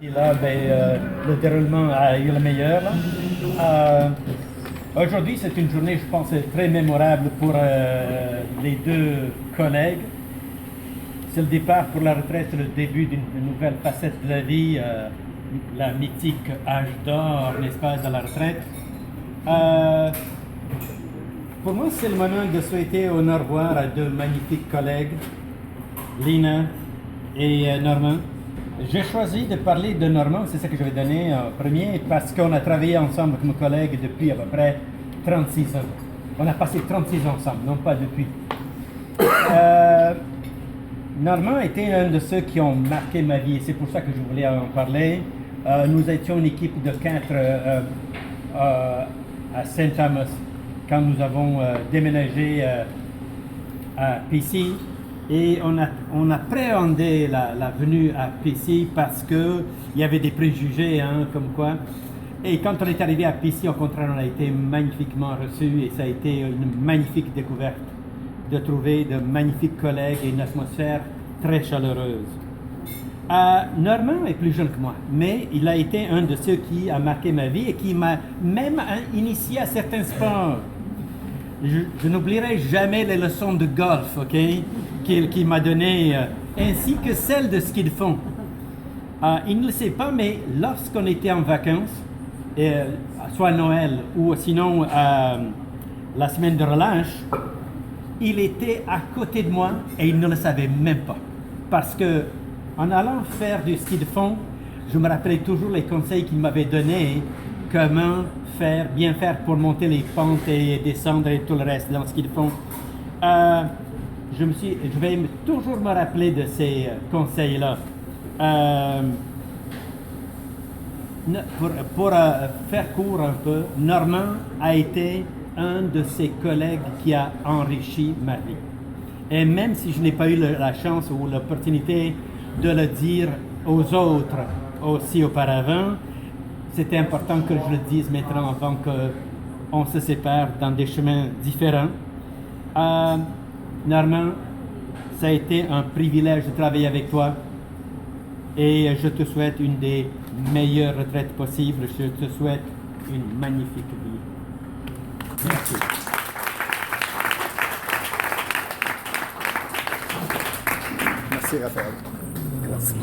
Et là, le déroulement a eu le meilleur. Aujourd'hui, c'est une journée, je pense, très mémorable pour les deux collègues. C'est le départ pour la retraite, le début d'une nouvelle facette de la vie, la mythique âge d'or, n'est-ce pas, de la retraite. Pour moi, c'est le moment de souhaiter au revoir à deux magnifiques collègues, Lina et Normand. J'ai choisi de parler de Normand, c'est ça que je vais donner en premier, parce qu'on a travaillé ensemble comme collègues depuis à peu près 36 ans. On a passé 36 ans ensemble, non pas depuis. Normand était un de ceux qui ont marqué ma vie, et c'est pour ça que je voulais en parler. Nous étions une équipe de 4 à Saint Thomas quand nous avons déménagé à PC. Et on appréhendait la venue à PC parce qu'il y avait des préjugés, comme quoi. Et quand on est arrivé à PC, au contraire, on a été magnifiquement reçus et ça a été une magnifique découverte de trouver de magnifiques collègues et une atmosphère très chaleureuse. Normand est plus jeune que moi, mais il a été un de ceux qui a marqué ma vie et qui m'a même initié à certains sports. Je n'oublierai jamais les leçons de golf, qu'il m'a donné, ainsi que celles de ski de fond. Il ne le sait pas, mais lorsqu'on était en vacances, soit à Noël ou sinon la semaine de relâche, il était à côté de moi et il ne le savait même pas. Parce que en allant faire du ski de fond, je me rappelais toujours les conseils qu'il m'avait donnés, comment bien faire pour monter les pentes et descendre et tout le reste dans le ski de fond. Je vais toujours me rappeler de ces conseils-là. Pour faire court un peu, Normand a été un de ces collègues qui a enrichi ma vie. Et même si je n'ai pas eu la chance ou l'opportunité de le dire aux autres aussi auparavant, c'était important que je le dise maintenant avant qu'on se sépare dans des chemins différents. Normand, ça a été un privilège de travailler avec toi et je te souhaite une des meilleures retraites possibles. Je te souhaite une magnifique vie. Merci. Merci Raphaël. Merci.